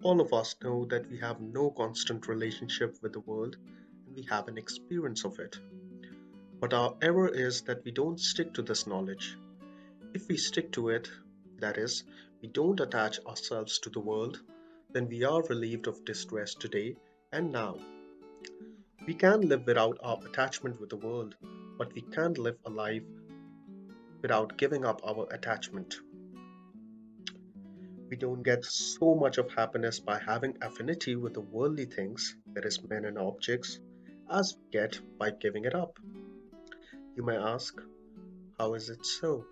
All of us know that we have no constant relationship with the world and we have an experience of it. But our error is that we don't stick to this knowledge. If we stick to it, that is, we don't attach ourselves to the world, then we are relieved of distress today and now. We can live without our attachment with the world, but we can't live a life without giving up our attachment. We don't get so much of happiness by having affinity with the worldly things, that is, men and objects, as we get by giving it up. You may ask, how is it so?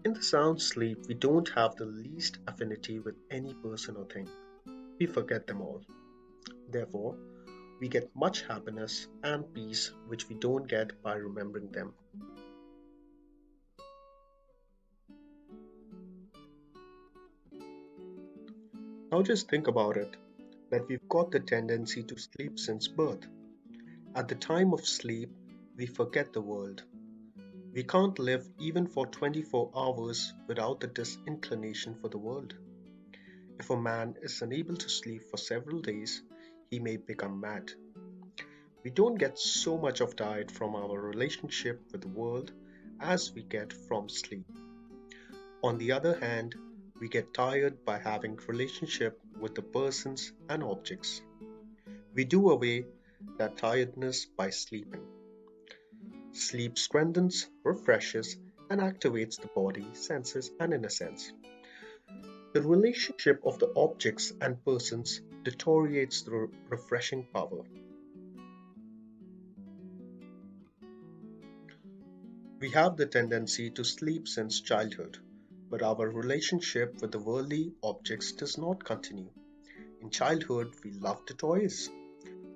In the sound sleep, we don't have the least affinity with any person or thing. We forget them all. Therefore, we get much happiness and peace which we don't get by remembering them. Now just think about it, that we've got the tendency to sleep since birth. At the time of sleep, we forget the world. We can't live even for 24 hours without the disinclination for the world. If a man is unable to sleep for several days, he may become mad. We don't get so much of diet from our relationship with the world as we get from sleep. On the other hand, we get tired by having relationship with the persons and objects. We do away that tiredness by sleeping. Sleep strengthens, refreshes, and activates the body, senses, and inner sense. The relationship of the objects and persons deteriorates the refreshing power. We have the tendency to sleep since childhood, but our relationship with the worldly objects does not continue. In childhood, we loved the toys.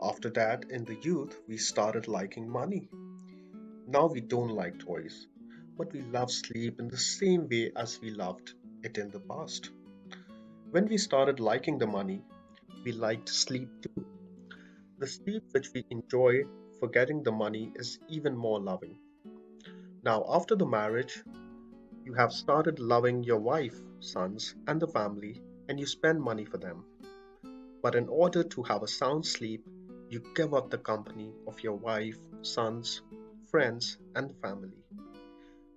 After that, in the youth, we started liking money. Now we don't like toys, but we love sleep in the same way as we loved it in the past. When we started liking the money, we liked sleep too. The sleep which we enjoy forgetting the money is even more loving. Now, after the marriage, you have started loving your wife, sons, and the family, and you spend money for them. But in order to have a sound sleep, you give up the company of your wife, sons, friends, and the family.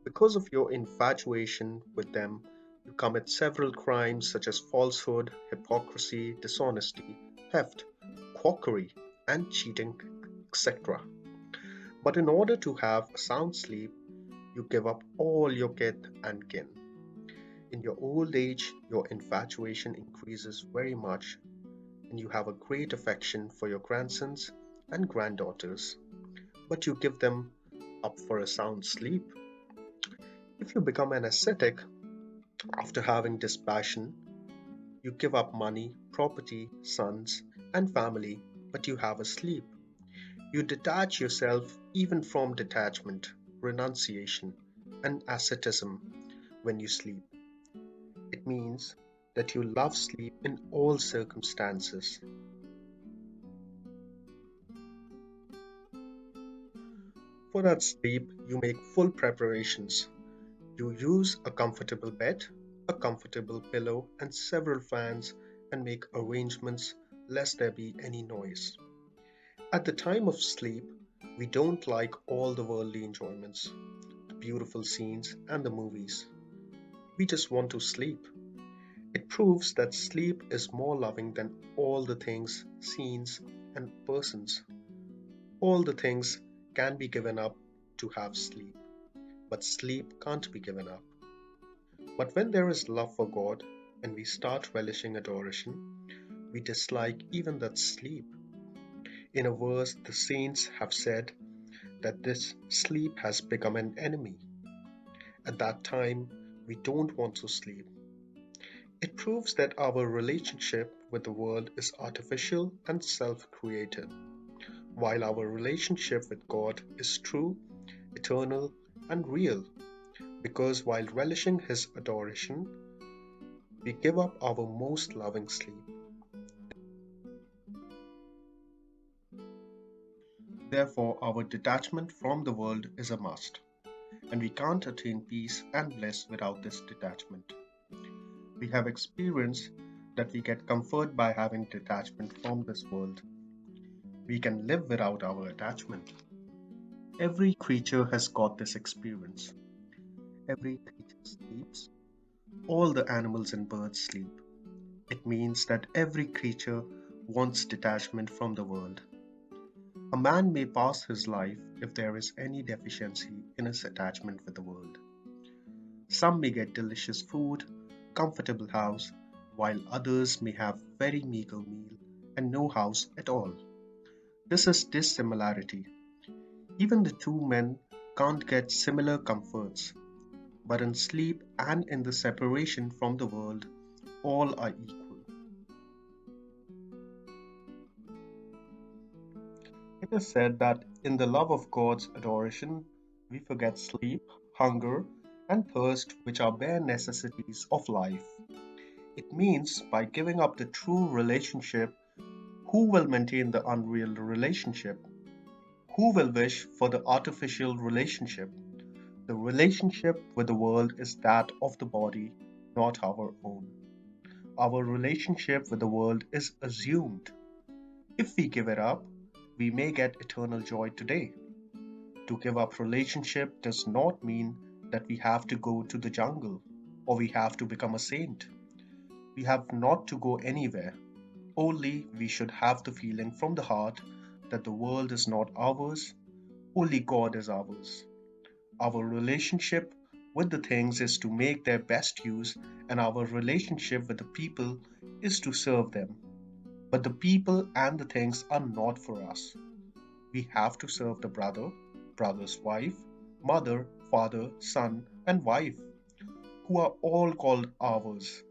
Because of your infatuation with them, you commit several crimes such as falsehood, hypocrisy, dishonesty, theft, quackery, and cheating, etc. But in order to have a sound sleep, you give up all your kith and kin. In your old age, your infatuation increases very much, and you have a great affection for your grandsons and granddaughters, but you give them up for a sound sleep. If you become an ascetic after having this passion, you give up money, property, sons, and family, but you have a sleep. You detach yourself even from detachment, renunciation, and asceticism when you sleep. It means that you love sleep in all circumstances. For that sleep, you make full preparations. You use a comfortable bed, a comfortable pillow, and several fans, and make arrangements lest there be any noise. At the time of sleep, we don't like all the worldly enjoyments, the beautiful scenes, and the movies. We just want to sleep. It proves that sleep is more loving than all the things, scenes, and persons. All the things can be given up to have sleep, but sleep can't be given up. But when there is love for God and we start relishing adoration, we dislike even that sleep. In a verse, the saints have said that this sleep has become an enemy. At that time, we don't want to sleep. It proves that our relationship with the world is artificial and self created, while our relationship with God is true, eternal, and real, because while relishing His adoration, we give up our most loving sleep. Therefore, our detachment from the world is a must, and we can't attain peace and bliss without this detachment. We have experienced that we get comfort by having detachment from this world. We can live without our attachment. Every creature has got this experience. Every creature sleeps. All the animals and birds sleep. It means that every creature wants detachment from the world. A man may pass his life if there is any deficiency in his attachment with the world. Some may get delicious food, comfortable house, while others may have very meager meal and no house at all. This is dissimilarity. Even the two men can't get similar comforts, but in sleep and in the separation from the world, all are equal. It is said that in the love of God's adoration, we forget sleep, hunger, and thirst, which are bare necessities of life. It means by giving up the true relationship, who will maintain the unreal relationship? Who will wish for the artificial relationship? The relationship with the world is that of the body, not our own. Our relationship with the world is assumed. If we give it up, we may get eternal joy today. To give up relationship does not mean that we have to go to the jungle or we have to become a saint. We have not to go anywhere. Only we should have the feeling from the heart that the world is not ours, only God is ours. Our relationship with the things is to make their best use, and our relationship with the people is to serve them. But the people and the things are not for us. We have to serve the brother, brother's wife, mother, father, son, and wife, who are all called ours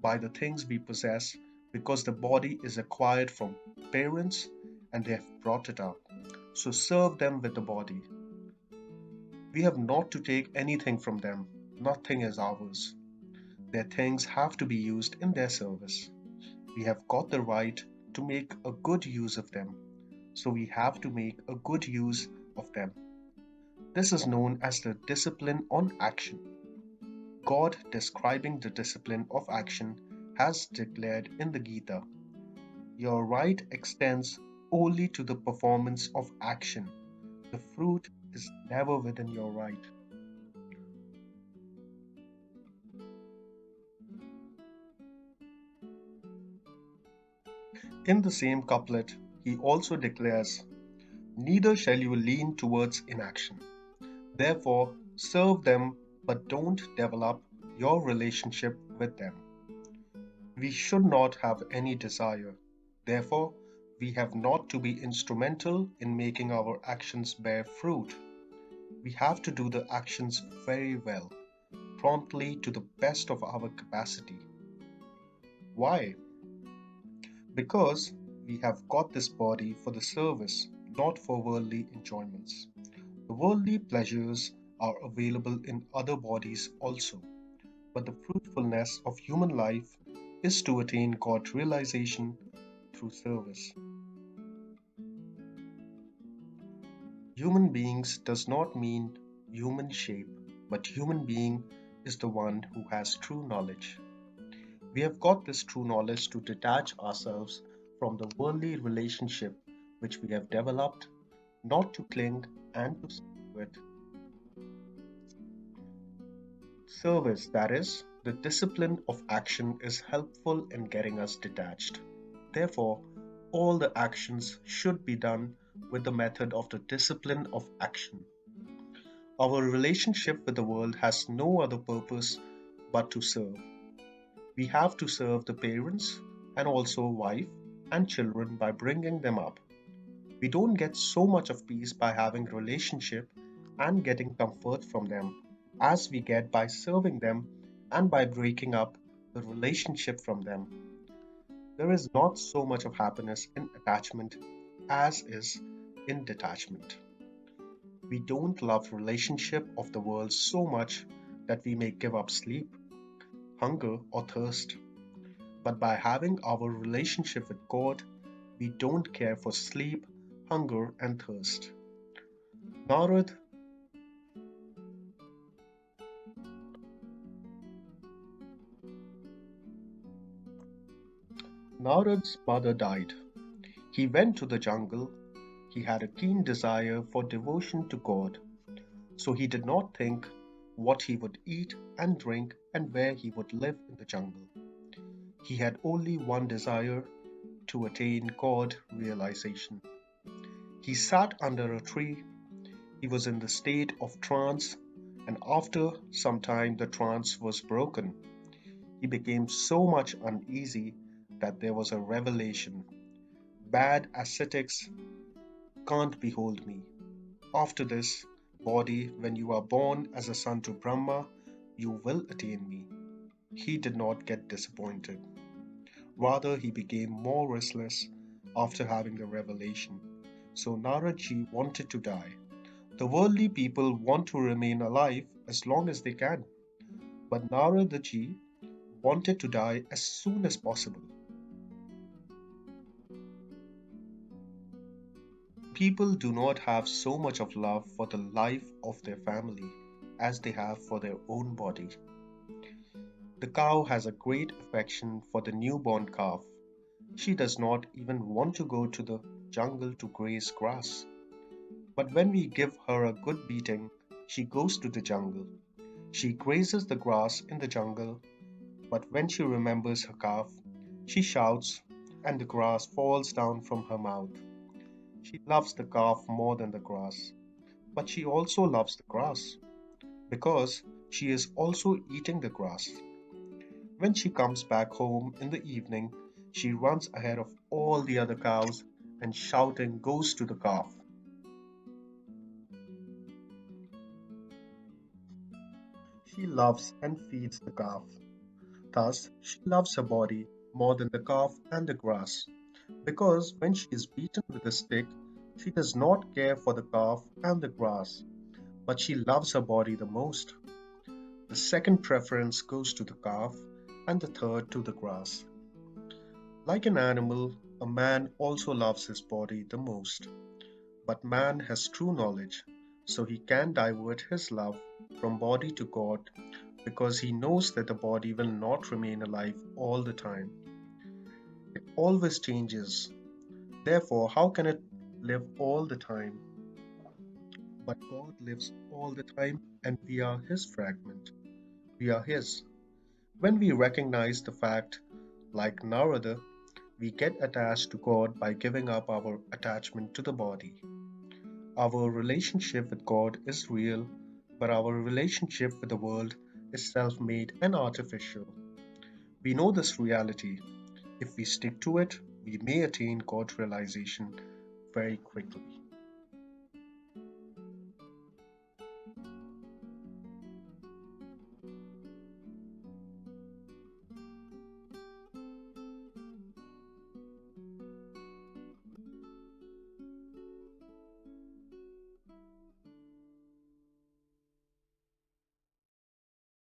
by the things we possess because the body is acquired from parents and they have brought it up. So serve them with the body. We have not to take anything from them. Nothing is ours. Their things have to be used in their service. We have got the right to make a good use of them. So we have to make a good use of them. This is known as the discipline on action. God, describing the discipline of action, has declared in the Gita, your right extends only to the performance of action. The fruit is never within your right. In the same couplet, he also declares, neither shall you lean towards inaction. Therefore, serve them, but don't develop your relationship with them. We should not have any desire. Therefore, we have not to be instrumental in making our actions bear fruit. We have to do the actions very well, promptly to the best of our capacity. Why? Because we have got this body for the service, not for worldly enjoyments. The worldly pleasures are available in other bodies also, but the fruitfulness of human life is to attain God realization through service. Human beings does not mean human shape, but human being is the one who has true knowledge. We have got this true knowledge to detach ourselves from the worldly relationship which we have developed, not to cling and to stick to it. Service, that is, the discipline of action, is helpful in getting us detached. Therefore, all the actions should be done with the method of the discipline of action. Our relationship with the world has no other purpose but to serve. We have to serve the parents and also wife and children by bringing them up. We don't get so much of peace by having relationship and getting comfort from them as we get by serving them and by breaking up the relationship from them. There is not so much of happiness in attachment as is in detachment. We don't love relationship of the world so much that we may give up sleep, hunger or thirst. But by having our relationship with God, we don't care for sleep, hunger and thirst. Narad, Narad's mother died. He went to the jungle. He had a keen desire for devotion to God, so he did not think what he would eat and drink and where he would live in the jungle. He had only one desire: to attain God realization. He sat under a tree. He was in the state of trance, and after some time the trance was broken. He became so much uneasy that there was a revelation. Bad ascetics can't behold me. After this body, when you are born as a son to Brahma, you will attain me. He did not get disappointed. Rather, he became more restless after having the revelation. So Naradji wanted to die. The worldly people want to remain alive as long as they can, but Naradaji wanted to die as soon as possible. People do not have so much of love for the life of their family as they have for their own body. The cow has a great affection for the newborn calf. She does not even want to go to the jungle to graze grass. But when we give her a good beating, she goes to the jungle. She grazes the grass in the jungle, but when she remembers her calf, she shouts and the grass falls down from her mouth. She loves the calf more than the grass, but she also loves the grass because she is also eating the grass. When she comes back home in the evening, she runs ahead of all the other cows and shouting goes to the calf. She loves and feeds the calf. Thus, she loves her body more than the calf and the grass, because when she is beaten with a stick, she does not care for the calf and the grass, but she loves her body the most. The second preference goes to the calf, and the third to the grass. Like an animal, a man also loves his body the most, but man has true knowledge, so he can divert his love from body to God because he knows that the body will not remain alive all the time. It always changes. Therefore, how can it live all the time? But God lives all the time and we are His fragment. We are His. When we recognize the fact, like Narada, we get attached to God by giving up our attachment to the body. Our relationship with God is real, but our relationship with the world is self made and artificial. We know this reality. If we stick to it, we may attain God realization very quickly.